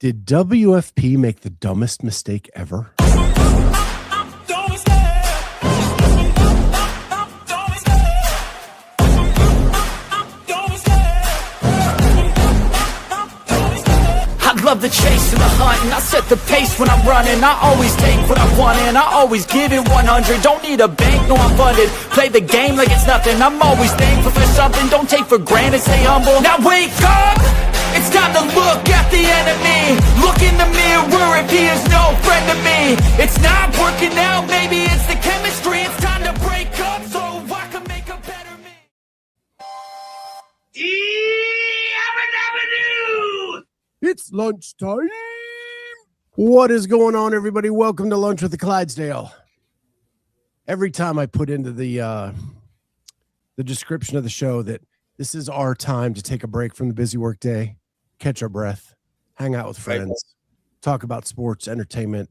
Did WFP make the dumbest mistake ever? I love the chase and the hunt, and I set the pace when I'm running. I always take what I want and I always give it 100. Don't need a bank, no I'm funded. Play the game like it's nothing. I'm always thankful for something. Don't take for granted, stay humble. Now wake up! It's time to look at the enemy. Look in the mirror if he is no friend to me. It's not working out, maybe it's the chemistry. It's time to break up so I can make a better me. It's lunchtime. What is going on, everybody? Welcome to Lunch with the Clydesdale. Every time I put into the description of the show that this is our time to take a break from the busy work day, catch our breath, hang out with friends, talk about sports, entertainment,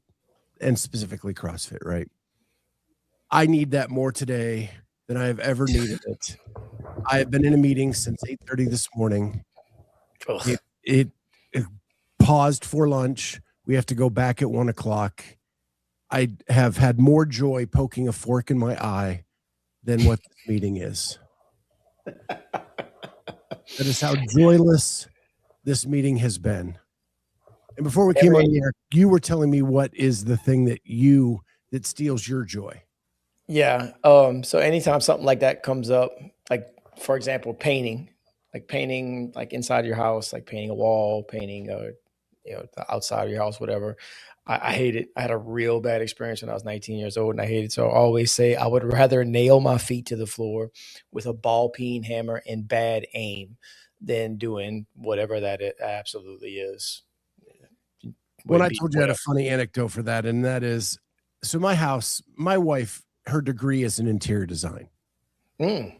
and specifically CrossFit, right? I need that more today than I have ever needed it. I have been in a meeting since 8:30 this morning. It paused for lunch. We have to go back at 1 o'clock. I have had more joy poking a fork in my eye than what this meeting is. That is how joyless this meeting has been. And before we came on the air, you were telling me what is the thing that steals your joy. Yeah. So anytime something like that comes up, like for example, painting like inside your house, like painting a wall, painting the outside of your house, whatever. I hate it. I had a real bad experience when I was 19 years old and I hated it. So I always say I would rather nail my feet to the floor with a ball peen hammer and bad aim than doing whatever that it absolutely is. When I told you I had a funny anecdote for that, and that is, so my house, my wife, her degree is in interior design. And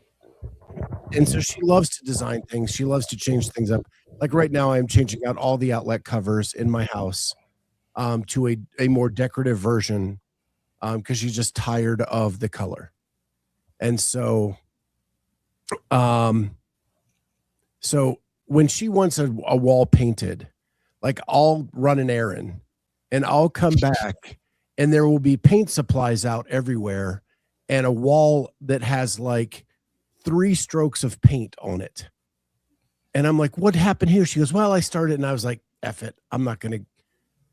so she loves to design things. She loves to change things up. Like right now, I'm changing out all the outlet covers in my house to a more decorative version because she's just tired of the color. And so, so when she wants a wall painted, like I'll run an errand and I'll come back and there will be paint supplies out everywhere and a wall that has like 3 strokes of paint on it. And I'm like, what happened here? She goes, well, I started. And I was like, F it. I'm not going to,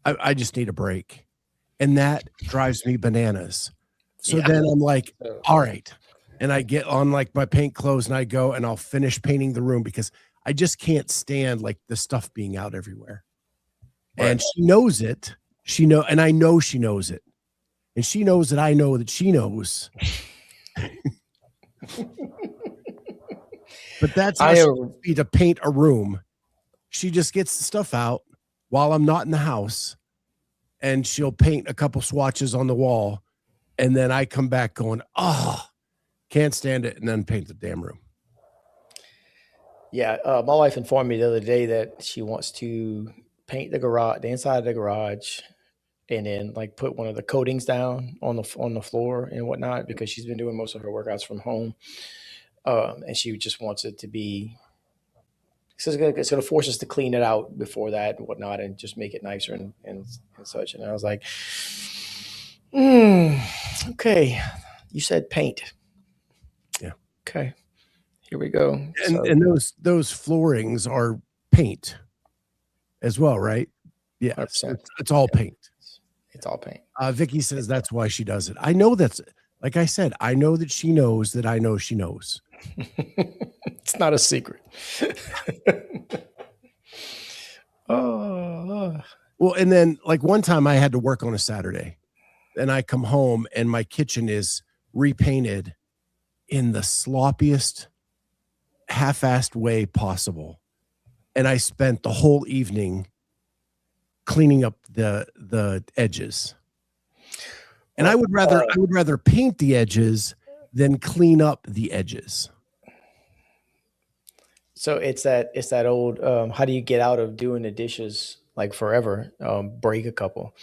I just need a break. And that drives me bananas. So then I'm like, all right. And I get on like my paint clothes and I go and I'll finish painting the room because I just can't stand like the stuff being out everywhere. Right. And she knows it. And I know she knows it. And she knows that I know that she knows. But that's how she wants me to paint a room. She just gets the stuff out while I'm not in the house, and she'll paint a couple swatches on the wall, and then I come back going, oh, can't stand it, and then paint the damn room. Yeah, my wife informed me the other day that she wants to paint the inside of the garage, and then like put one of the coatings down on the floor and whatnot because she's been doing most of her workouts from home. And she just wants it to be, it's going to force us to clean it out before that and whatnot and just make it nicer and such. And I was like, okay, you said paint. Yeah. Okay, here we go. And those floorings are paint as well, right? Yeah, it's all paint. It's all paint. Vicky says that's why she does it. I know that's, like I said, I know that she knows that I know she knows. It's not a secret. Oh. Well, and then like one time I had to work on a Saturday and I come home and my kitchen is repainted in the sloppiest, half-assed way possible. And I spent the whole evening cleaning up the edges. And I would rather paint the edges than clean up the edges. So it's that old how do you get out of doing the dishes like forever? Break a couple.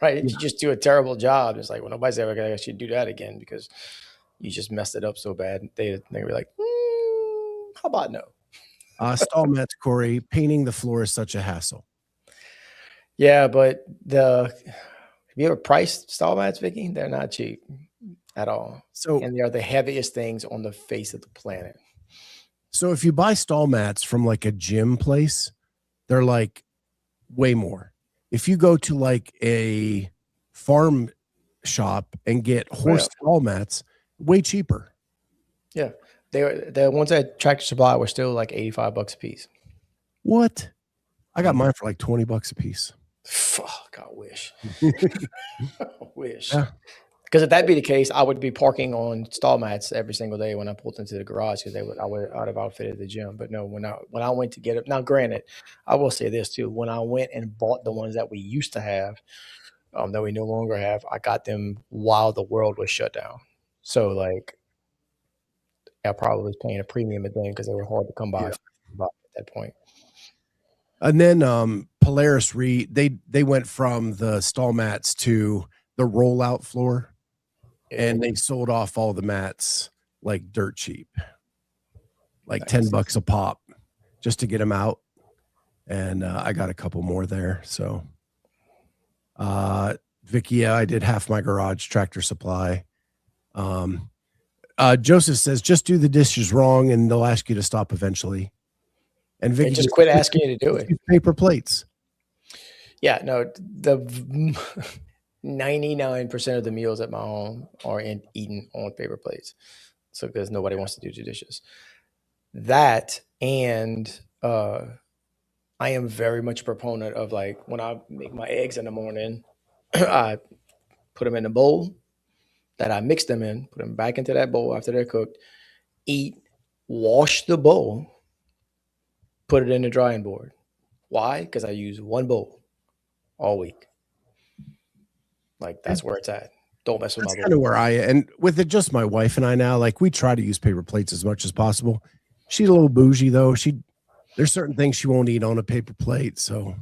Right? You just do a terrible job. It's like, well, nobody's ever gonna actually do that again because you just messed it up so bad. They were like, how about no? Stall mats, Corey, painting the floor is such a hassle. Yeah, but have you ever priced stall mats, Vicky? They're not cheap at all. So, And they are the heaviest things on the face of the planet. so if you buy stall mats from like a gym place, they're like way more. If you go to like a farm shop and get horse stall mats, way cheaper. Yeah. The ones at Tractor Supply were still like $85 a piece. What? I got mine for like $20 a piece. Fuck, I wish. I wish. Yeah. Because if that be the case, I would be parking on stall mats every single day when I pulled into the garage because I'd have outfitted the gym. But no, when I went to get it, now granted, I will say this too: when I went and bought the ones that we used to have, that we no longer have, I got them while the world was shut down. So like, I probably was paying a premium at then because they were hard to come by at that point. And then Polaris they went from the stall mats to the rollout floor, and they sold off all the mats like dirt cheap, like $10 a pop, just to get them out. And I got a couple more there. So, Vicky, yeah, I did half my garage, Tractor Supply. Joseph says, just do the dishes wrong, and they'll ask you to stop eventually. And Vicky, just quit asking you to do it. Paper plates. Yeah, no, the 99% of the meals at my home are eaten on paper plates. So because nobody wants to do the dishes. That, and I am very much a proponent of like when I make my eggs in the morning, I put them in a bowl that I mix them in, put them back into that bowl after they're cooked, eat, wash the bowl, put it in the drying board. Why? Because I use one bowl all week. Like that's where it's at. Don't mess with my bowl. That's kind of where and with it, just my wife and I now, like we try to use paper plates as much as possible. She's a little bougie though. There's certain things she won't eat on a paper plate. So,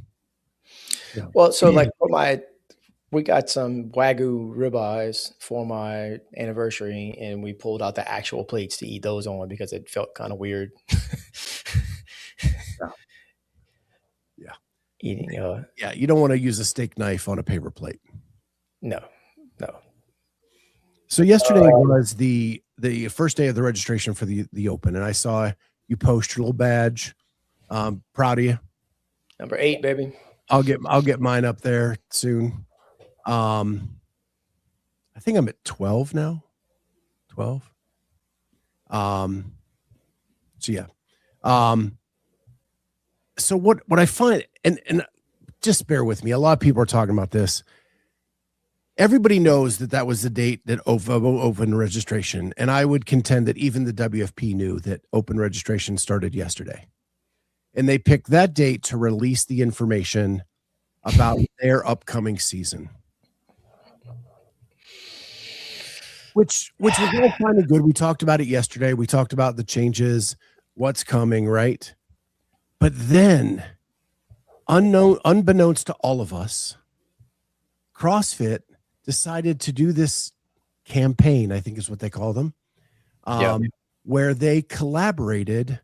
yeah. Well, so like we got some Wagyu ribeyes for my anniversary, and we pulled out the actual plates to eat those on because it felt kind of weird. Yeah. Eating. Yeah, you don't want to use a steak knife on a paper plate. No. So yesterday was the first day of the registration for the Open, and I saw you post your little badge. Proud of you. Number 8, baby. I'll get mine up there soon. I think I'm at 12 now. 12. So yeah. So what I find, and just bear with me, a lot of people are talking about this. Everybody knows that was the date that open registration, and I would contend that even the WFP knew that open registration started yesterday, and they picked that date to release the information about their upcoming season, which was all kind of good. We talked about it yesterday. We talked about the changes, what's coming, right? But then, unbeknownst to all of us, CrossFit decided to do this campaign, I think is what they call them, where they collaborated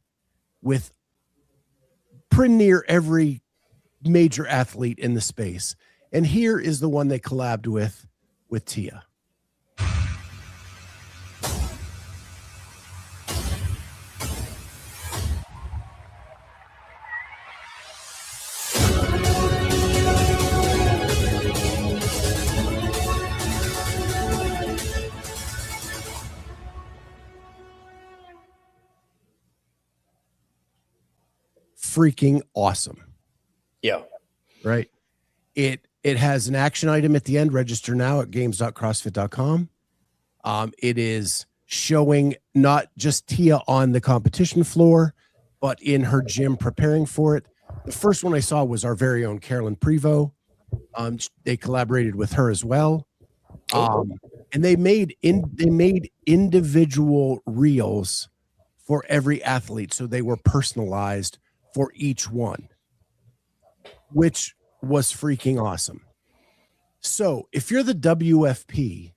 with pretty near every major athlete in the space. And here is the one they collabed with Tia. Freaking awesome. Yeah. Right. It has an action item at the end. Register now at games.crossfit.com. It is showing not just Tia on the competition floor, but in her gym preparing for it. The first one I saw was our very own Carolyn Prevost. They collaborated with her as well. And they made individual reels for every athlete. So they were personalized for each one, which was freaking awesome. So if you're the WFP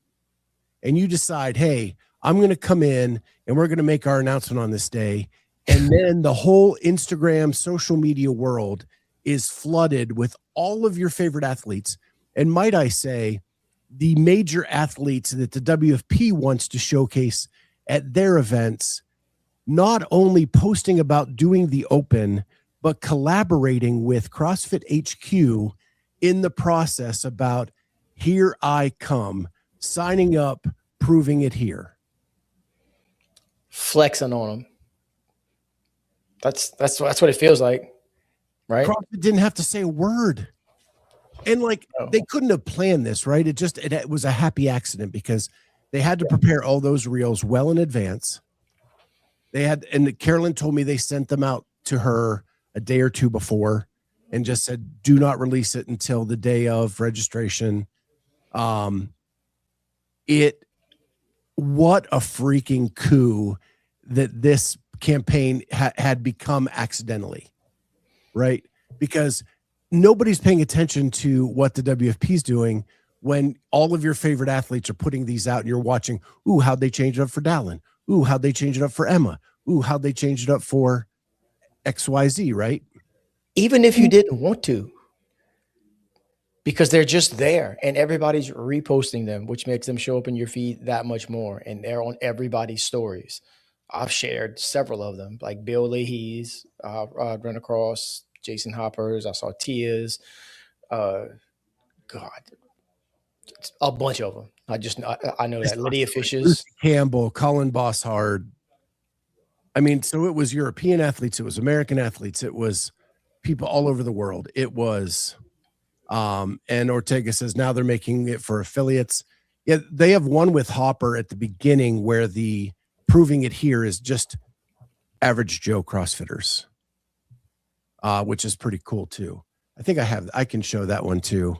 and you decide, hey, I'm going to come in and we're going to make our announcement on this day, And then the whole Instagram social media world is flooded with all of your favorite athletes. And might I say, the major athletes that the WFP wants to showcase at their events, not only posting about doing the open, but collaborating with CrossFit HQ in the process about here I come, signing up, proving it here. Flexing on them. That's what it feels like, right? CrossFit didn't have to say a word. And they couldn't have planned this, right? It was a happy accident because they had to prepare all those reels well in advance. And Carolyn told me they sent them out to her a day or two before and just said, do not release it until the day of registration. What a freaking coup that this campaign had become accidentally, right? Because nobody's paying attention to what the WFP is doing when all of your favorite athletes are putting these out and you're watching, ooh, how'd they change it up for Dallin? Ooh, how'd they change it up for Emma? Ooh, how'd they change it up for XYZ, right? Even if you didn't want to, because they're just there and everybody's reposting them, which makes them show up in your feed that much more. And they're on everybody's stories. I've shared several of them, like Bill Leahy's, run across Jason Hopper's. I saw Tia's, God, a bunch of them. I know that Lydia Fish's, Lucy Campbell, Colin Bosshard. I mean, so it was European athletes, it was American athletes, it was people all over the world. It was, and Ortega says now they're making it for affiliates. Yeah, they have one with Hopper at the beginning where the proving it here is just average Joe CrossFitters, which is pretty cool too. I think I can show that one too.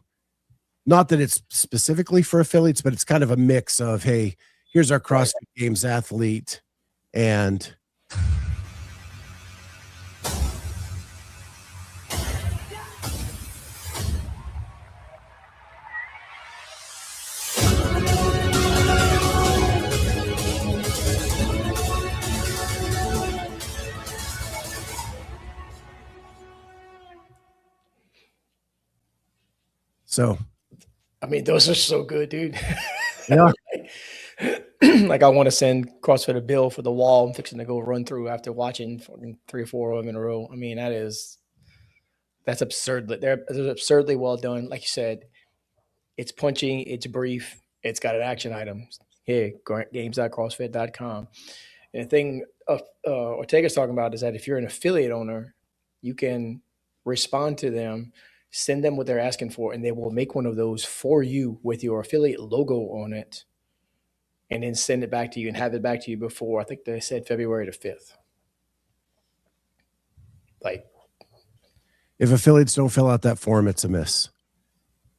Not that it's specifically for affiliates, but it's kind of a mix of, hey, here's our CrossFit Games athlete and so, I mean, those are so good, dude. yeah. Like I want to send CrossFit a bill for the wall I'm fixing to go run through after watching 3 or 4 of them in a row. I mean, that's absurd. They're absurdly well done. Like you said, it's punchy, it's brief, it's got an action item. Here, games.crossfit.com. And the thing Ortega's talking about is that if you're an affiliate owner, you can respond to them, send them what they're asking for, and they will make one of those for you with your affiliate logo on it, and then send it back to you and have it back to you before, I think they said February the 5th. Like, if affiliates don't fill out that form, it's a miss.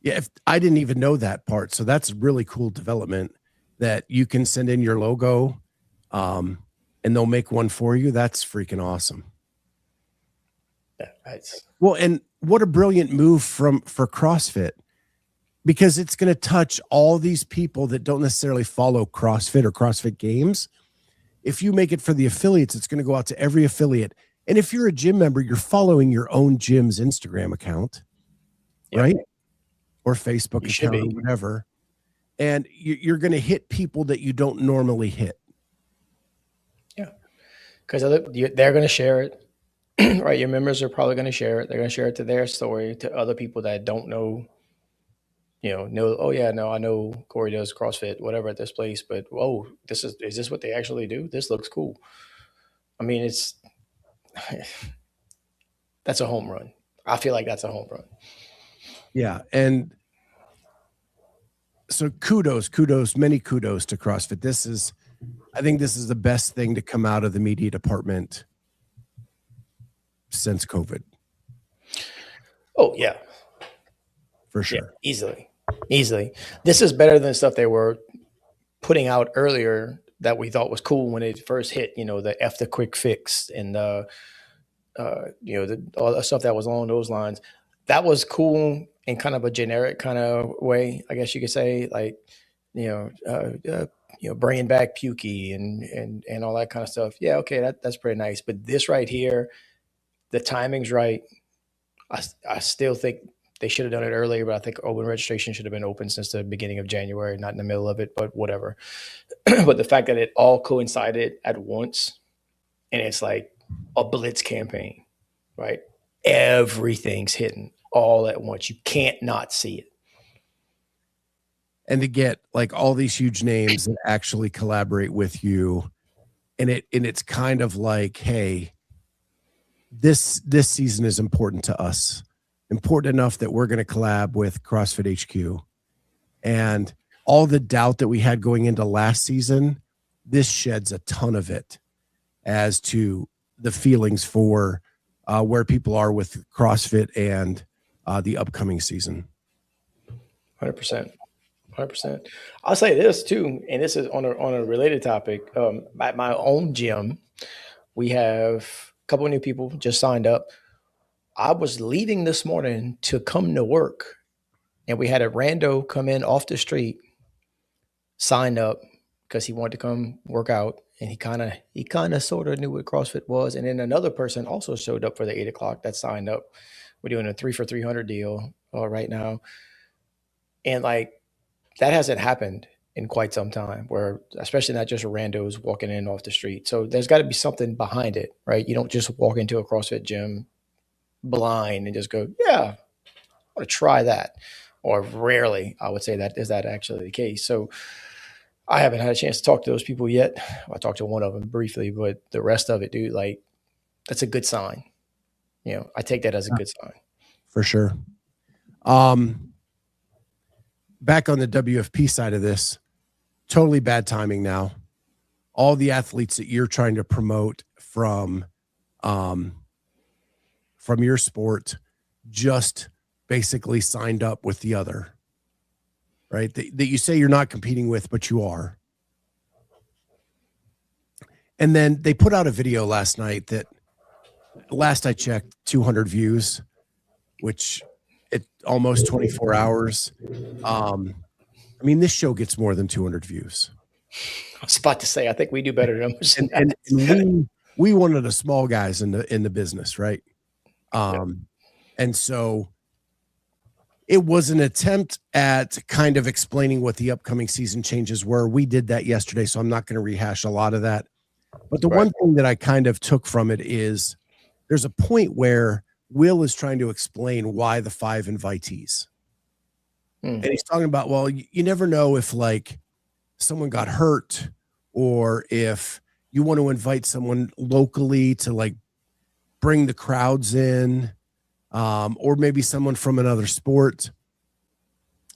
Yeah, I didn't even know that part. So that's really cool development that you can send in your logo and they'll make one for you. That's freaking awesome. yeah, Well, and what a brilliant move for CrossFit, because it's going to touch all these people that don't necessarily follow CrossFit or CrossFit Games. If you make it for the affiliates, it's going to go out to every affiliate. And if you're a gym member, you're following your own gym's Instagram account, right? Or Facebook account or whatever. And you're going to hit people that you don't normally hit. Yeah. Because they're going to share it, right? Your members are probably going to share it. They're going to share it to their story, to other people that don't know, oh yeah, no, I know Corey does CrossFit, whatever at this place, but whoa, is this what they actually do? This looks cool. I mean, that's a home run. I feel like that's a home run. Yeah. And so many kudos to CrossFit. I think this is the best thing to come out of the media department since COVID. Oh yeah. For sure. Yeah, easily. This is better than stuff they were putting out earlier that we thought was cool when it first hit, the F the quick fix and all the stuff that was along those lines. That was cool in kind of a generic kind of way, I guess you could say, like, bringing back Pukey and all that kind of stuff. Yeah, okay, that's pretty nice. But this right here, the timing's right. I still think they should have done it earlier, but I think open registration should have been open since the beginning of January, not in the middle of it, but whatever. But the fact that it all coincided at once, and it's like a blitz campaign, right? Everything's hitting all at once. You can't not see it. And to get like all these huge names that actually collaborate with you, and it's kind of like, hey, this season is important to us, important enough that we're going to collab with CrossFit HQ. And all the doubt that we had going into last season, this sheds a ton of it as to the feelings for where people are with CrossFit and the upcoming season. 100%. 100%. I'll say this too, and this is on a related topic. At my own gym, we have a couple of new people just signed up. I was leaving this morning to come to work, and we had a rando come in off the street, sign up because he wanted to come work out, and he kind of sort of knew what CrossFit was. And then another person also showed up for the 8 o'clock that signed up. We're doing a 3 for 300 deal right now, and like, that hasn't happened in quite some time, where especially not just randos walking in off the street. So there's got to be something behind it, right? You don't just walk into a CrossFit gym blind and just go, yeah, I want to try that. Or rarely, I would say, that is that actually the case. So I haven't had a chance to talk to those people yet. I talked to one of them briefly, but the rest of it, dude, like, that's a good sign. I take that as a good sign. For sure. Back on the WFP side of this, totally bad timing now. All the athletes that you're trying to promote from your sport just basically signed up with the other, right? That you say you're not competing with, but you are. And then they put out a video last night that, last I checked, 200 views, which at almost 24 hours. I mean, this show gets more than 200 views. I was about to say, I think we do better numbers. And we one of the small guys in the business, right? And so it was an attempt at kind of explaining what the upcoming season changes were. We did that yesterday, so I'm not going to rehash a lot of that. But the one thing that I kind of took from it is there's a point where Will is trying to explain why the 5 invitees. And he's talking about, well, you never know if like someone got hurt, or if you want to invite someone locally to like bring the crowds in, or maybe someone from another sport.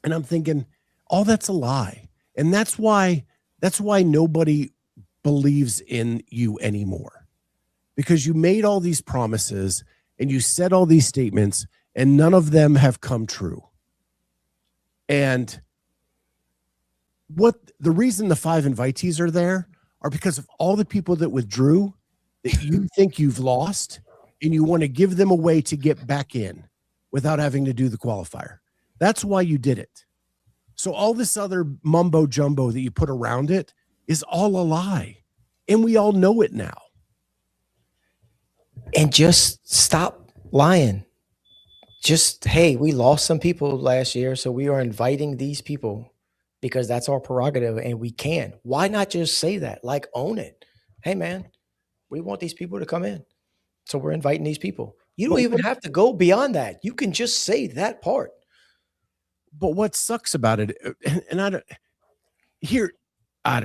And I'm thinking, all that's a lie. And that's why nobody believes in you anymore, because you made all these promises and you said all these statements, and none of them have come true. And what the reason the 5 invitees are there are because of all the people that withdrew that you think you've lost, and you want to give them a way to get back in without having to do the qualifier. That's why you did it. So all this other mumbo jumbo that you put around it is all a lie. And we all know it now. And just stop lying. Just, hey, we lost some people last year, so we are inviting these people because that's our prerogative and we can. Why not just say that? Like, own it. Hey, man, we want these people to come in, so we're inviting these people. You don't even have to go beyond that. You can just say that part. But what sucks about it, and I don't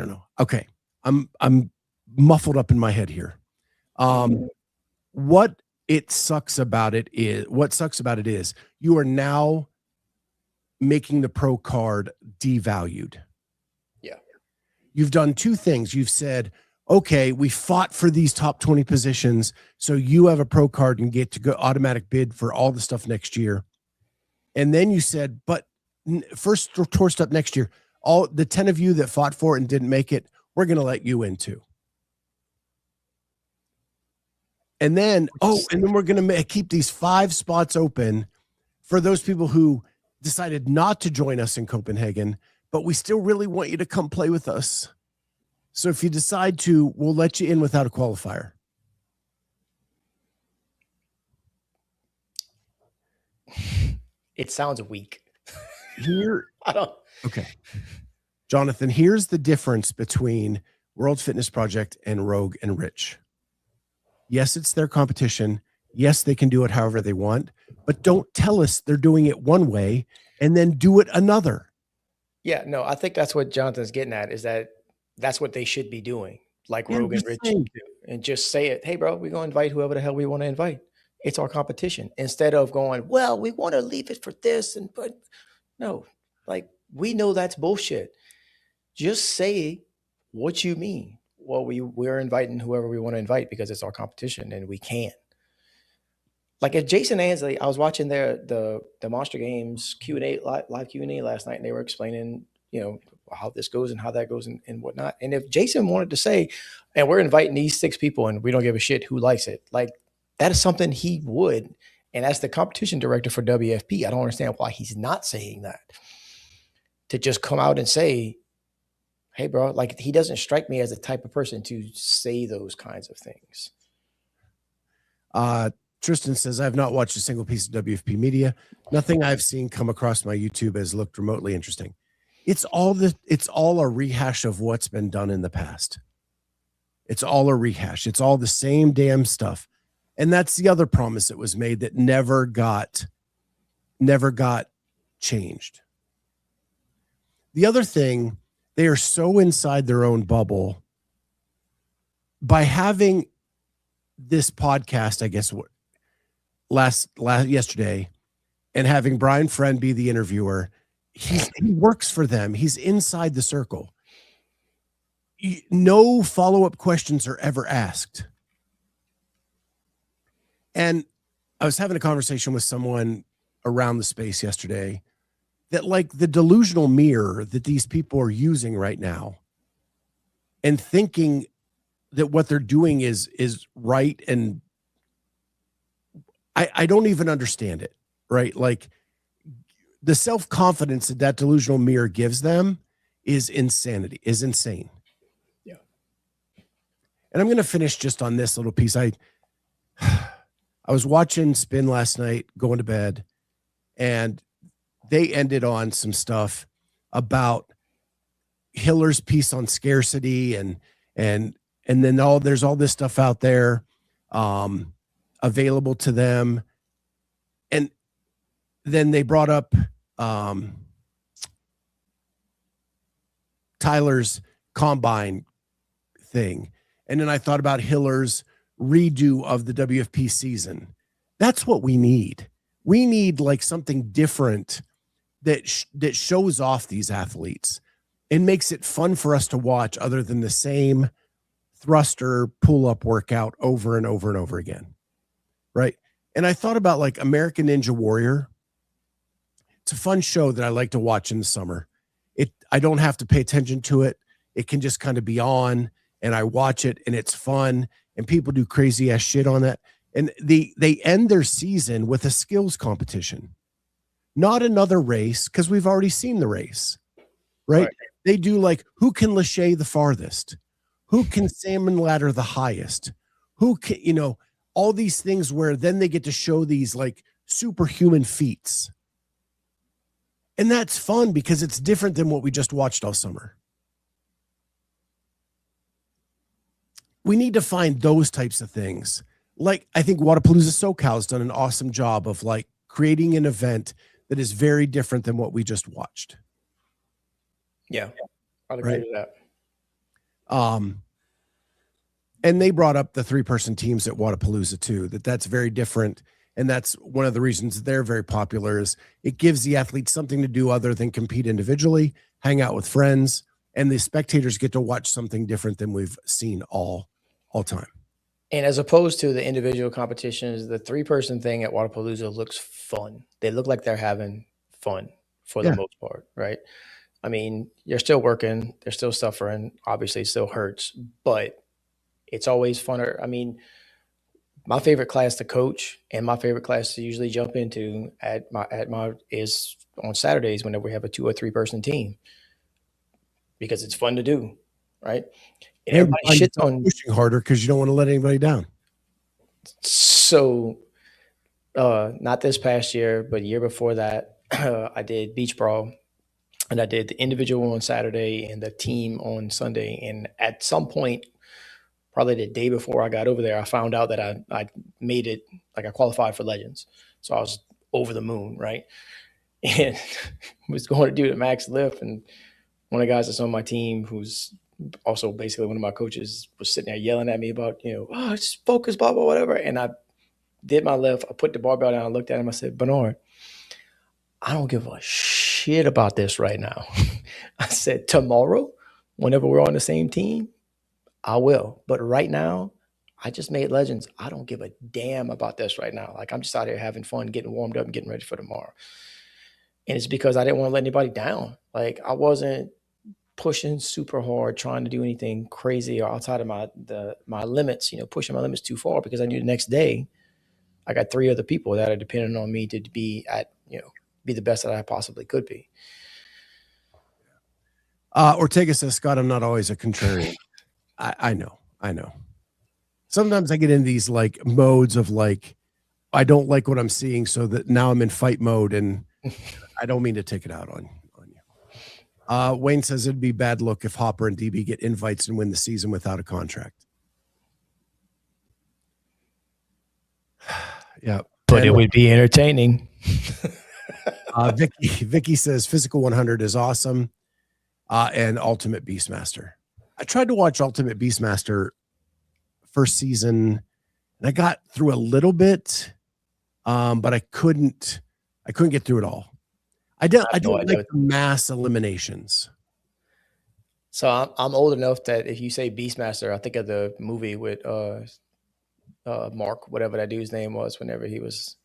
know. Okay, I'm muffled up in my head here. What sucks about it is you are now making the pro card devalued. Yeah. You've done 2 things. You've said, okay, we fought for these top 20 positions, so you have a pro card and get to go automatic bid for all the stuff next year. And then you said, but first tour step next year, all the 10 of you that fought for it and didn't make it, we're going to let you in too. And then, we're going to keep these 5 spots open for those people who decided not to join us in Copenhagen, but we still really want you to come play with us So if you decide to, we'll let you in without a qualifier. It sounds weak. Here, I don't. okay. Jonathan, here's the difference between World Fitness Project and Rogue and Rich. Yes, it's their competition. Yes, they can do it however they want, but don't tell us they're doing it one way and then do it another. Yeah, no, I think that's what Jonathan's getting at, is that that's what they should be doing, like Yeah, Rogan just Rich say- do, and just say it. Hey, bro, we're gonna invite whoever the hell we want to invite. It's our competition. Instead of going, well, we want to leave it for this, and but no, like we know that's bullshit. Just say what you mean. Well, we're inviting whoever we want to invite because it's our competition and we can. Like if Jason Ansley, I was watching the Monster Games Q&A live Q&A last night, and they were explaining, you know, how this goes and how that goes and whatnot. And if Jason wanted to say, and we're inviting these 6 people and we don't give a shit who likes it, like that is something he would. And as the competition director for WFP, I don't understand why he's not saying that. To just come out and say, hey, bro, like he doesn't strike me as the type of person to say those kinds of things. Tristan says, I have not watched a single piece of WFP media. Nothing I've seen come across my YouTube has looked remotely interesting. It's all a rehash of what's been done in the past. It's all a rehash. It's all the same damn stuff. And that's the other promise that was made that never got changed. The other thing, they are so inside their own bubble. By having this podcast, I guess yesterday, and having Brian Friend be the interviewer, he works for them. He's inside the circle. No follow-up questions are ever asked. And I was having a conversation with someone around the space yesterday that, like, the delusional mirror that these people are using right now and thinking that what they're doing is right, and I don't even understand it, right? Like the self-confidence that delusional mirror gives them is insane. Yeah. And I'm going to finish just on this little piece. I was watching Spin last night, going to bed, and they ended on some stuff about Hiller's piece on scarcity and then there's all this stuff out there available to them. And then they brought up Tyler's combine thing. And then I thought about Hiller's redo of the WFP season. That's what we need. We need like something different that shows off these athletes and makes it fun for us to watch, other than the same thruster pull-up workout over and over and over again. Right. And I thought about like American Ninja Warrior. It's a fun show that I like to watch in the summer. I don't have to pay attention to it. It can just kind of be on, and I watch it, and it's fun, and people do crazy ass shit on that. And they end their season with a skills competition, not another race, because we've already seen the race, right? They do like, who can lache the farthest? Who can salmon ladder the highest? Who can, all these things where then they get to show these like superhuman feats. And that's fun because it's different than what we just watched all summer. We need to find those types of things. Like, I think Wodapalooza SoCal has done an awesome job of like creating an event that is very different than what we just watched. Yeah, I'd agree with that. And they brought up the 3-person teams at Wodapalooza too, that's very different. And that's one of the reasons they're very popular, is it gives the athletes something to do other than compete individually, hang out with friends, and the spectators get to watch something different than we've seen all time. And as opposed to the individual competitions, the 3-person thing at Wodapalooza looks fun. They look like they're having fun for the most part, right? I mean, you're still working, they're still suffering. Obviously, it still hurts, but it's always funner. I mean, my favorite class to coach and my favorite class to usually jump into at my is on Saturdays whenever we have a 2 or 3 person team, because it's fun to do. right? And And everybody shits on. pushing harder because you don't want to let anybody down. So, not this past year, but year before that, I did beach brawl, and I did the individual on Saturday and the team on Sunday. And at some point, probably the day before I got over there, I found out that I made it, like I qualified for Legends. So I was over the moon, right? And was going to do the max lift, and one of the guys that's on my team, who's also basically one of my coaches, was sitting there yelling at me about, oh, just focus, blah, blah, whatever. And I did my lift. I put the barbell down. I looked at him. I said, Bernard, I don't give a shit about this right now. I said, tomorrow, whenever we're on the same team, I will. But right now, I just made Legends. I don't give a damn about this right now. Like, I'm just out here having fun, getting warmed up and getting ready for tomorrow. And it's because I didn't want to let anybody down. Like, I wasn't pushing super hard, trying to do anything crazy or outside of my limits, pushing my limits too far, because I knew the next day I got 3 other people that are depending on me to be at, be the best that I possibly could be. Ortega says, Scott, I'm not always a contrarian. I know. Sometimes I get in these like modes of like, I don't like what I'm seeing, so that now I'm in fight mode, and I don't mean to take it out on you. Wayne says it'd be bad look if Hopper and DB get invites and win the season without a contract. Yeah. But it would be entertaining. Vicky says Physical 100 is awesome. And Ultimate Beastmaster. I tried to watch Ultimate Beastmaster first season, and I got through a little bit, but I couldn't get through it all. I don't like the mass eliminations. So I'm old enough that if you say Beastmaster, I think of the movie with Mark, whatever that dude's name was, whenever he was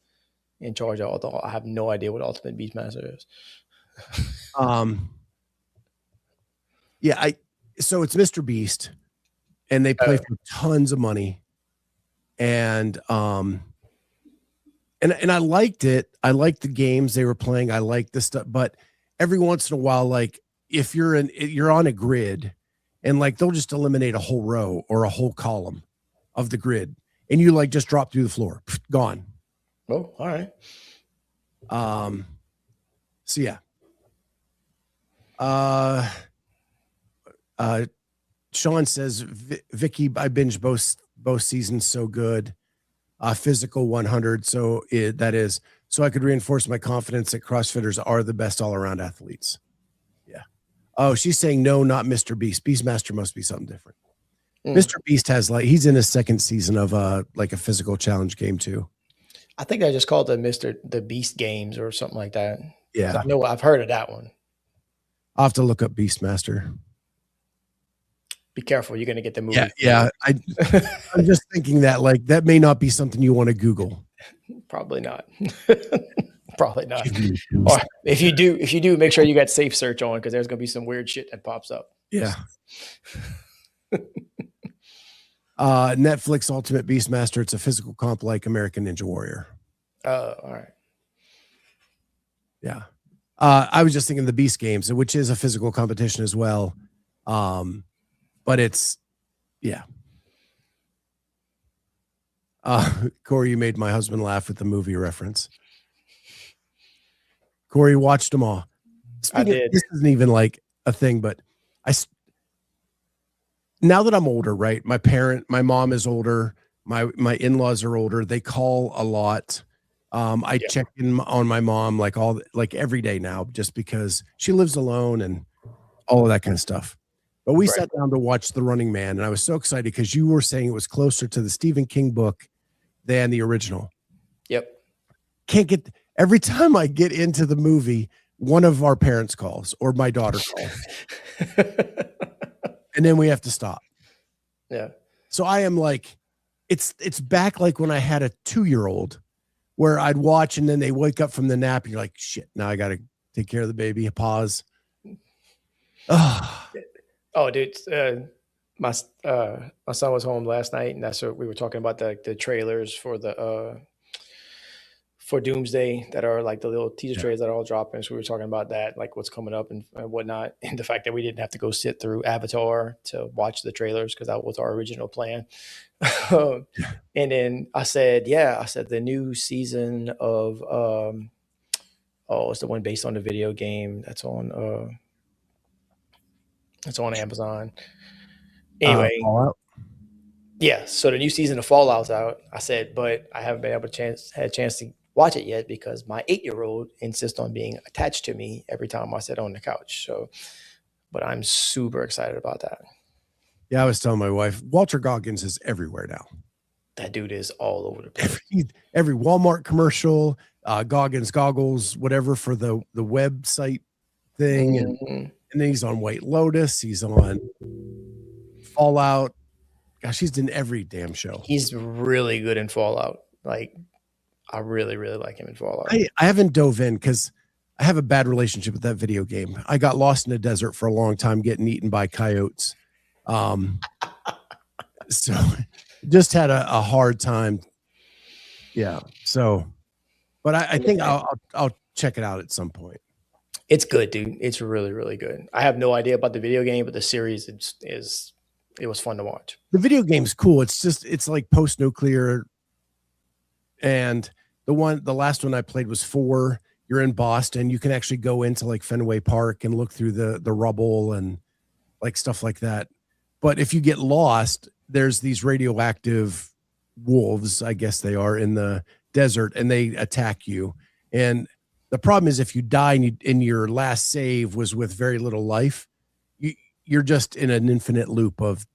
in charge of all. I have no idea what Ultimate Beastmaster is. Yeah, so it's Mr. Beast, and they play for tons of money, and I liked it. I liked the games they were playing. I liked the stuff, but every once in a while, like if you're on a grid, and like they'll just eliminate a whole row or a whole column of the grid, and you like just drop through the floor, gone. Oh, all right. So yeah. Sean says, Vicky, I binged both seasons, so good. Physical 100, so I could reinforce my confidence that CrossFitters are the best all-around athletes. Yeah. Oh, she's saying no, not Mr. Beast. Beastmaster must be something different. Mr. Beast has he's in his second season of like a physical challenge game too. I think I just called the Beast Games or something like that. Yeah, I know I've heard of that one. I'll have to look up Beastmaster. Be careful, you're going to get the movie. Yeah. I'm just thinking that that may not be something you want to Google. Probably not. Probably not. Or if you do, make sure you got safe search on, because there's going to be some weird shit that pops up. Yeah. Netflix Ultimate Beastmaster. It's a physical comp like American Ninja Warrior. All right. Yeah. I was just thinking the Beast Games, which is a physical competition as well. But it's, yeah. Corey, you made my husband laugh with the movie reference. Corey watched them all. I did. This isn't even like a thing, but now that I'm older, right? My mom is older. My in-laws are older. They call a lot. I check in on my mom like every day now, just because she lives alone and all of that kind of stuff. But we sat down to watch The Running Man, and I was so excited because you were saying it was closer to the Stephen King book than the original. Yep. Every time I get into the movie, one of our parents calls or my daughter calls. And then we have to stop. Yeah. So I am like, it's back like when I had a 2-year-old where I'd watch and then they wake up from the nap and you're like, shit, now I got to take care of the baby. Pause. Oh, dude, my son was home last night, and that's what we were talking about, the trailers for for Doomsday that are like the little teaser trays that are all dropping. So we were talking about that, like what's coming up and whatnot, and the fact that we didn't have to go sit through Avatar to watch the trailers because that was our original plan. And then I said the new season of it's the one based on the video game that's on Amazon. Anyway, Fallout? yeah. So the new season of Fallout's out. I said, but I haven't been able to had a chance to watch it yet because my 8-year-old insists on being attached to me every time I sit on the couch. So, but I'm super excited about that. Yeah, I was telling my wife, Walter Goggins is everywhere now. That dude is all over the place. Every Walmart commercial, Goggins goggles, whatever for the website thing, and then he's on White Lotus. He's on Fallout. Gosh, he's in every damn show. He's really good in Fallout. Like, I really, really like him in Fallout. I haven't dove in because I have a bad relationship with that video game. I got lost in the desert for a long time, getting eaten by coyotes. So just had a hard time. Yeah. So, but I think I'll check it out at some point. It's good, dude. It's really, really good. I have no idea about the video game, but the series it was fun to watch. The video game's cool. It's like post-nuclear. And the last one I played was 4. You're in Boston. You can actually go into like Fenway Park and look through the rubble and like stuff like that. But if you get lost, there's these radioactive wolves, I guess they are, in the desert, and they attack you. And the problem is if you die and your last save was with very little life, you're just in an infinite loop of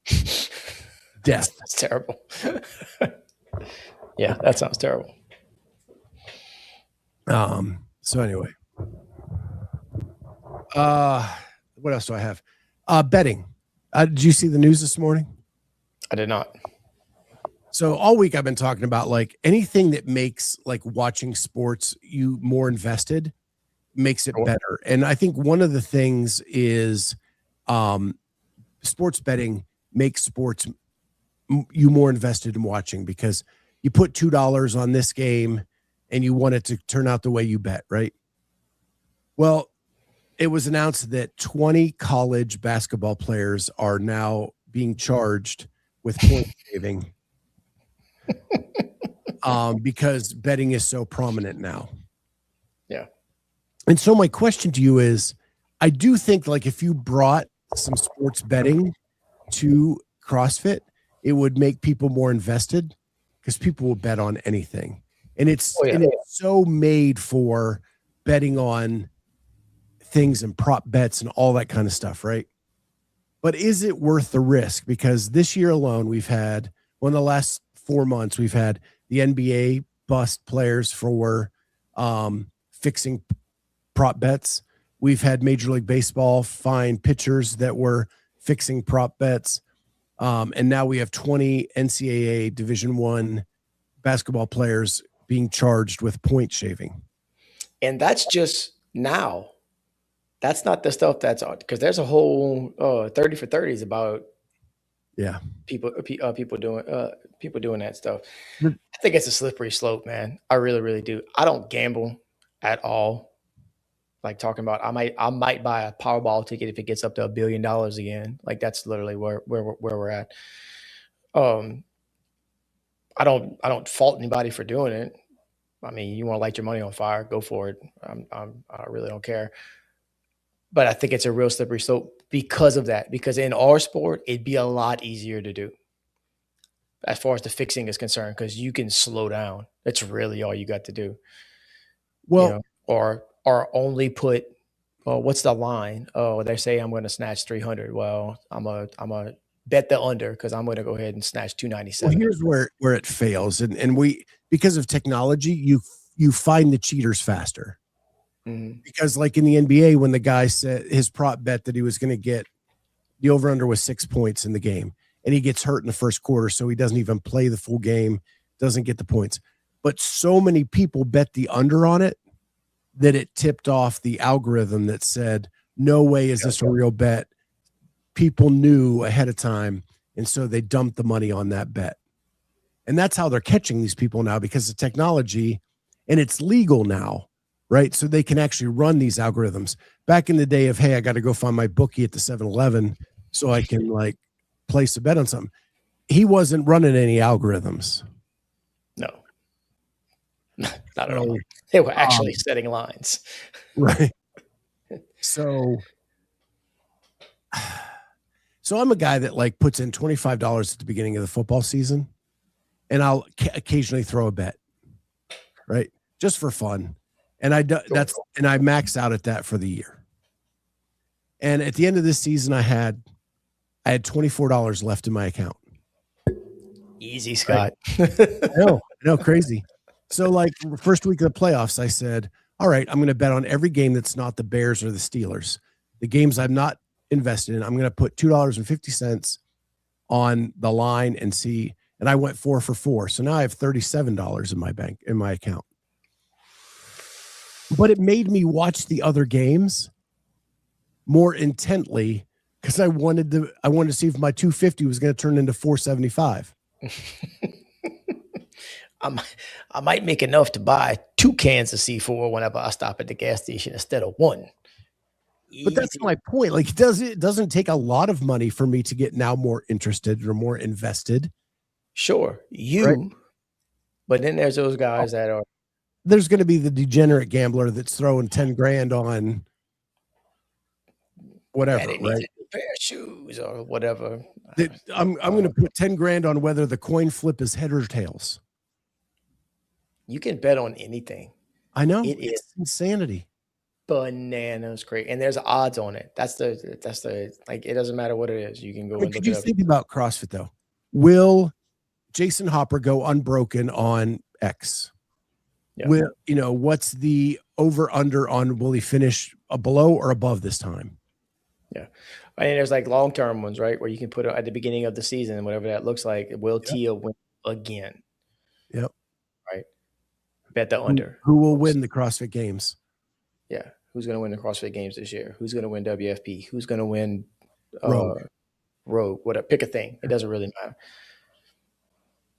death. That's terrible. Yeah, that sounds terrible. So anyway, what else do I have? Betting. Did you see the news this morning? I did not. So all week I've been talking about like anything that makes like watching sports you more invested makes it better. And I think one of the things is sports betting makes sports you more invested in watching because you put $2 on this game and you want it to turn out the way you bet, right? Well, it was announced that 20 college basketball players are now being charged with point saving because betting is so prominent now. Yeah. And so my question to you is, I do think like if you brought some sports betting to CrossFit, it would make people more invested because people will bet on anything. And it's so made for betting on things and prop bets and all that kind of stuff, right? But is it worth the risk? Because this year alone, we've had one of the last 4 months, we've had the NBA bust players for fixing prop bets. We've had Major League Baseball fine pitchers that were fixing prop bets. And now we have 20 NCAA Division I basketball players being charged with point shaving. And that's just now. That's not the stuff that's on, because there's a whole 30 for 30s about people doing that stuff. I think it's a slippery slope, man. I really, really do. I don't gamble at all. Like talking about, I might buy a Powerball ticket if it gets up to $1 billion again. Like that's literally where we're at. I don't fault anybody for doing it. I mean, you want to light your money on fire, go for it. I really don't care. But I think it's a real slippery slope because of that. Because in our sport, it'd be a lot easier to do as far as the fixing is concerned, because you can slow down. That's really all you got to do. Well, or only put, what's the line? Oh, they say I'm going to snatch 300. Well, I'm a bet the under because I'm going to go ahead and snatch 297. Well, here's where it fails, and we, because of technology, you find the cheaters faster. Because like in the NBA, when the guy said his prop bet that he was going to get the over under was 6 points in the game, and he gets hurt in the first quarter, so he doesn't even play the full game, doesn't get the points. But so many people bet the under on it that it tipped off the algorithm that said, no way is this a real bet. People knew ahead of time, and so they dumped the money on that bet. And that's how they're catching these people now, because of technology. and it's legal now, right? So they can actually run these algorithms. Back in the day of, hey, I got to go find my bookie at the 7-Eleven so I can like place a bet on something. He wasn't running any algorithms. No, not at all. They were actually setting lines. Right. So I'm a guy that like puts in $25 at the beginning of the football season, and I'll occasionally throw a bet, right? Just for fun. And I max out at that for the year. And at the end of this season, I had $24 left in my account. Easy, Scott. Right? I know, crazy. So like first week of the playoffs, I said, all right, I'm going to bet on every game that's not the Bears or the Steelers. The games I'm not invested in, I'm going to put $2.50 on the line and see. And I went 4 for 4. So now I have $37 in my account. But it made me watch the other games more intently because I wanted to see if my 250 was going to turn into 475. I might make enough to buy 2 cans of C4 whenever I stop at the gas station instead of 1. But that's my point. Like, it doesn't take a lot of money for me to get now more interested or more invested. Sure, right? But then there's those guys that are. There's going to be the degenerate gambler that's throwing 10 grand on whatever, right? A pair of shoes or whatever. I'm going to put 10 grand on whether the coin flip is head or tails. You can bet on anything. I know. It's insanity. Bananas great. And there's odds on it. That's the like, it doesn't matter what it is. You can go. Could you think about CrossFit though? Will Jason Hopper go unbroken on X? Yeah. Will, what's the over under on, will he finish below or above this time? Yeah. I mean, there's like long-term ones, right? Where you can put at the beginning of the season, whatever that looks like, will Tia win again? Yep. Right. Bet the under. Who will win the CrossFit Games? Yeah. Who's going to win the CrossFit Games this year? Who's going to win WFP? Who's going to win Rogue? Whatever. Pick a thing. It doesn't really matter.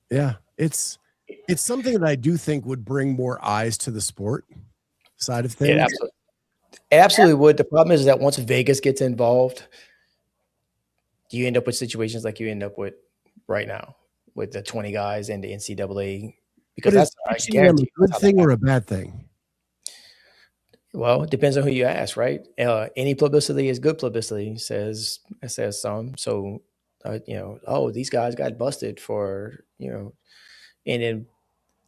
Yeah. It's something that I do think would bring more eyes to the sport side of things. It absolutely would. The problem is that once Vegas gets involved, you end up with situations like you end up with right now with the 20 guys and the NCAA. Because that's a good thing or a bad thing. Well, it depends on who you ask, right? Any publicity is good publicity, says some. So, these guys got busted for, and then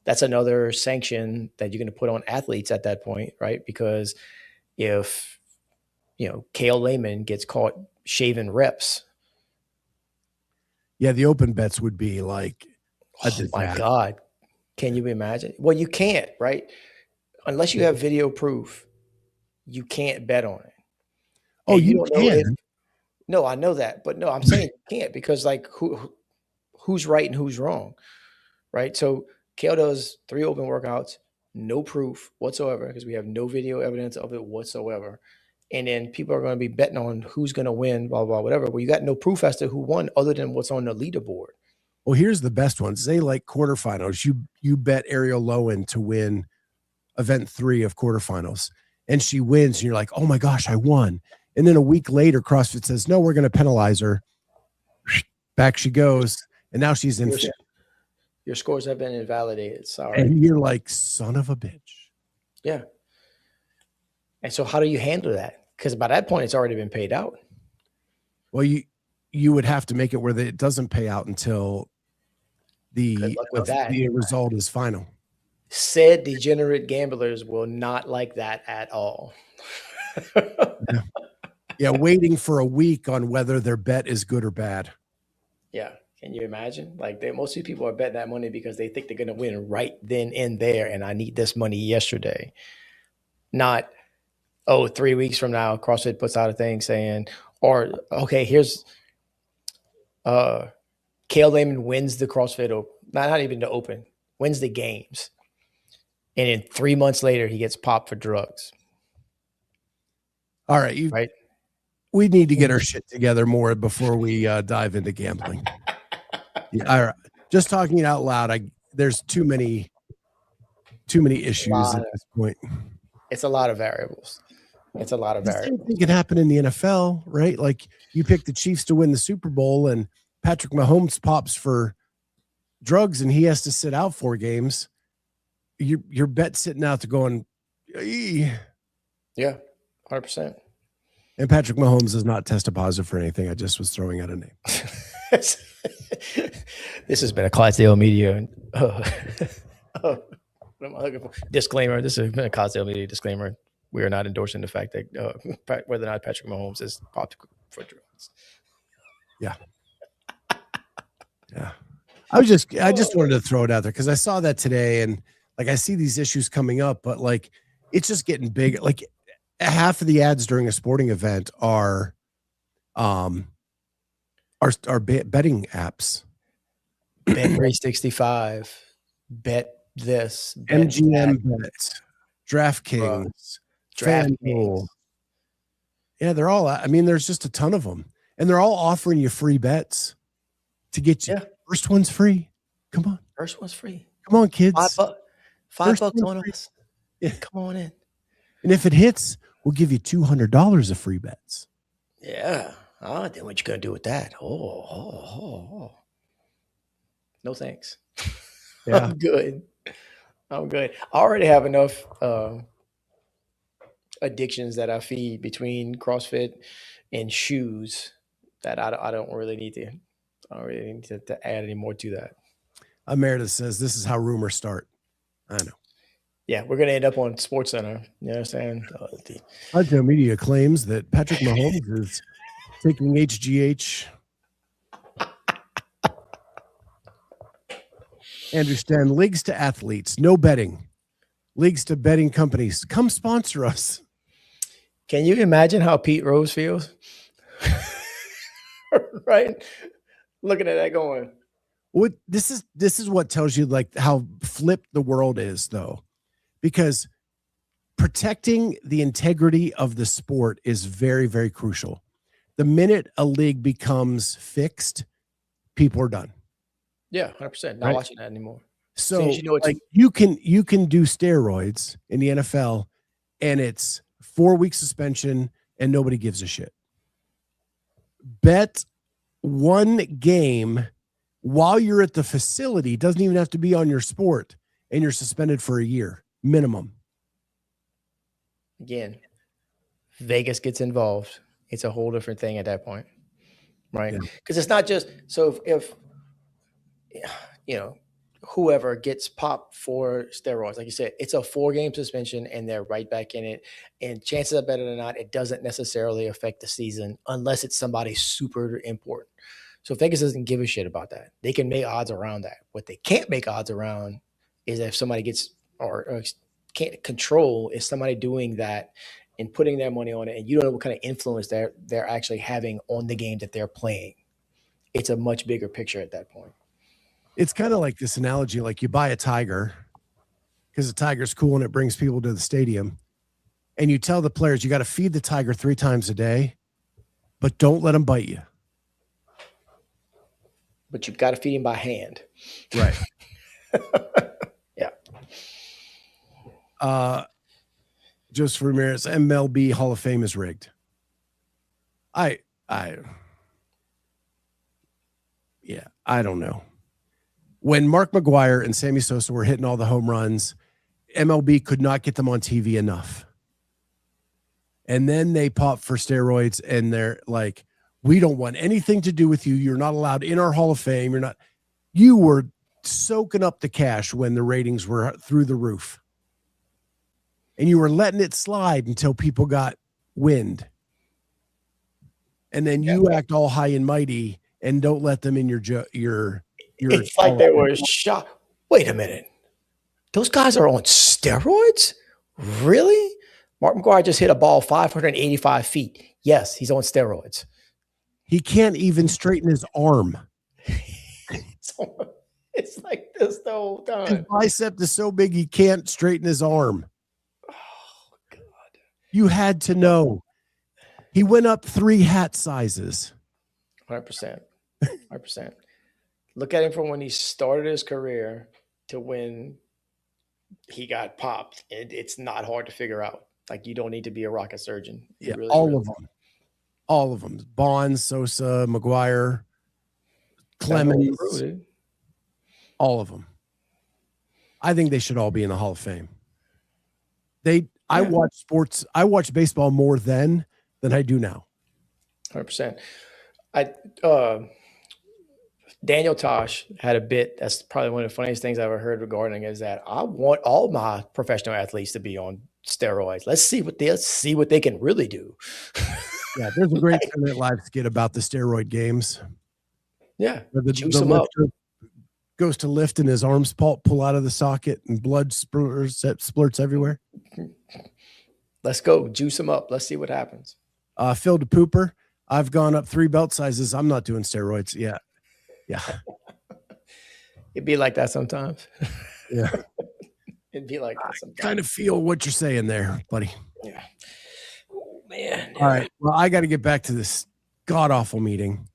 that's another sanction that you're going to put on athletes at that point, right? Because if, Kale Lehman gets caught shaving reps. Yeah, the open bets would be like, oh my God. Can you imagine? Well, you can't, right? Unless you have video proof, you can't bet on it. Oh, you can. No, I know that, but no, I'm saying you can't because like who's right and who's wrong, right? So Kale does 3 open workouts, no proof whatsoever because we have no video evidence of it whatsoever. And then people are going to be betting on who's going to win, blah, blah, whatever. Well, you got no proof as to who won other than what's on the leaderboard. Well, here's the best one. Say like quarterfinals, you bet Ariel Lowen to win event 3 of quarterfinals and she wins and you're like, oh my gosh, I won. And then a week later, CrossFit says, no, we're going to penalize her. Back she goes. And now she's in. Your scores have been invalidated. Sorry. And you're like, son of a bitch. Yeah. And so how do you handle that? Because by that point, it's already been paid out. Well, you would have to make it where it doesn't pay out until the result is final. Said degenerate gamblers will not like that at all. Yeah, waiting for a week on whether their bet is good or bad. Yeah. Can you imagine? Like most of people are betting that money because they think they're going to win right then and there. And I need this money yesterday. Not, 3 weeks from now, CrossFit puts out a thing saying, here's Kale Lehman wins the CrossFit Open, not even the Open, wins the games. And then 3 months later, he gets popped for drugs. All right. Right. We need to get our shit together more before we dive into gambling. Yeah, all right. Just talking it out loud. There's too many too many issues at this point. It's a lot of variables. It's a lot of The same variables. thing could happen in the NFL, right? Like you pick the Chiefs to win the Super Bowl and Patrick Mahomes pops for drugs and he has to sit out 4 games. Your bet sitting out to going, yeah, 100%. And Patrick Mahomes does not test positive for anything. I just was throwing out a name. This has been a Clydesdale Media. What am I looking for? Disclaimer. This has been a Clydesdale Media disclaimer. We are not endorsing the fact that whether or not Patrick Mahomes is popped for drugs. Yeah. Yeah. I just wanted to throw it out there because I saw that today and like I see these issues coming up, but like it's just getting big. Like half of the ads during a sporting event are betting apps. Bet 365, bet this, bet MGM that. bets, DraftKings, FanDuel. Yeah, they're all. I mean, there's just a ton of them, and they're all offering you free bets to get you. Yeah. First one's free. Come on. First one's free. Come on, kids. $5 on us. Yeah. Come on in. And if it hits, we'll give you $200 of free bets. Yeah. Oh, then what you gonna do with that? Oh. No thanks. Yeah. I'm good. I already have enough addictions that I feed between CrossFit and shoes that I don't really need to. I don't really need to add any more to that. Meredith says this is how rumors start. I know. Yeah, we're gonna end up on SportsCenter. You understand? Clydesdale Media claims that Patrick Mahomes is taking HGH. Andrew Stan, leagues to athletes, no betting. Leagues to betting companies, come sponsor us. Can you imagine how Pete Rose feels? Right? Looking at that going. What this is what tells you like how flipped the world is, though, because protecting the integrity of the sport is very, very crucial. The minute a league becomes fixed, people are done. Yeah, 100%. Not watching that anymore. So like you can do steroids in the NFL and it's 4-week suspension and nobody gives a shit. Bet one game while you're at the facility, doesn't even have to be on your sport, and you're suspended for a year minimum. Again, Vegas gets involved. It's a whole different thing at that point, right? Because it's not just so if you know whoever gets popped for steroids, like you said, it's a 4-game suspension and they're right back in it. And chances are better than not, it doesn't necessarily affect the season unless it's somebody super important. So Vegas doesn't give a shit about that. They can make odds around that. What they can't make odds around is if somebody gets or can't control is somebody doing that and putting their money on it, and you don't know what kind of influence they're actually having on the game that they're playing. It's a much bigger picture at that point. It's kind of like this analogy, like you buy a tiger because the tiger's cool and it brings people to the stadium, and you tell the players you got to feed the tiger 3 times a day, but don't let him bite you. But you've got to feed him by hand. Right. Yeah. Joseph Ramirez, MLB Hall of Fame is rigged. I don't know. When Mark McGwire and Sammy Sosa were hitting all the home runs, MLB could not get them on TV enough. And then they pop for steroids and they're like, we don't want anything to do with you. You're not allowed in our Hall of Fame. You were soaking up the cash when the ratings were through the roof. And you were letting it slide until people got wind. And then you act all high and mighty and don't let them in your it's like they were shocked. Wait a minute. Those guys are on steroids? Really? Mark McGwire just hit a ball 585 feet. Yes, he's on steroids. He can't even straighten his arm. It's like this the whole time. His bicep is so big he can't straighten his arm. Oh, God. You had to know. He went up 3 hat sizes. 100%. 100%. Look at him from when he started his career to when he got popped, and it's not hard to figure out. Like, you don't need to be a rocket surgeon. Yeah, all of them. Bonds, Sosa, McGuire, Clemens, all of them. I think they should all be in the Hall of Fame. I watch baseball more then than I do now. 100%. Daniel Tosh had a bit. That's probably one of the funniest things I've ever heard regarding is that I want all my professional athletes to be on steroids. Let's see what they can really do. Yeah, there's a great Saturday Night Live skit about the steroid games. Yeah, juice them up. Goes to lift and his arms pull out of the socket and blood splurts everywhere. Let's go. Juice them up. Let's see what happens. Phil DePooper, I've gone up 3 belt sizes. I'm not doing steroids. Yeah. It'd be like that sometimes. Yeah. It'd be like that sometimes. I kind of feel what you're saying there, buddy. Yeah. Oh, man. All right. Well, I got to get back to this god-awful meeting.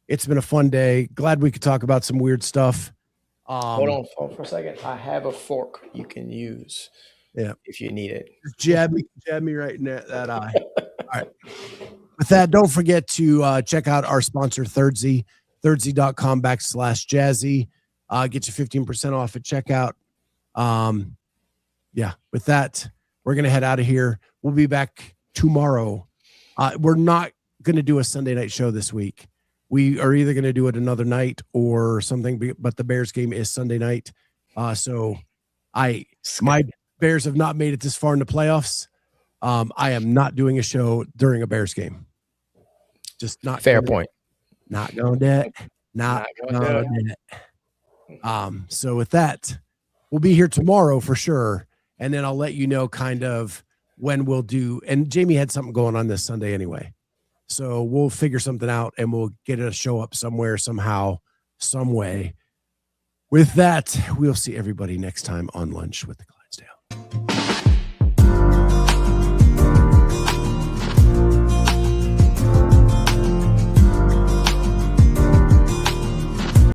It's been a fun day. Glad we could talk about some weird stuff. Hold on for a second. I have a fork you can use. Yeah. If you need it. Just jab me right in that eye. All right. With that, don't forget to check out our sponsor, Thirdsy, thirdsy.com/jazzy. Get you 15% off at checkout. Yeah. With that, we're going to head out of here. We'll be back tomorrow. We're not going to do a Sunday night show this week. We are either going to do it another night or something, but the Bears game is Sunday night. So my Bears have not made it this far in the playoffs. I am not doing a show during a Bears game. Just not fair point. Not going to do it. Not going to do it. So with that, we'll be here tomorrow for sure. And then I'll let you know kind of when we'll do. And Jamie had something going on this Sunday anyway. So we'll figure something out and we'll get a show up somewhere, somehow, some way. With that, we'll see everybody next time on Lunch with the Clydesdale.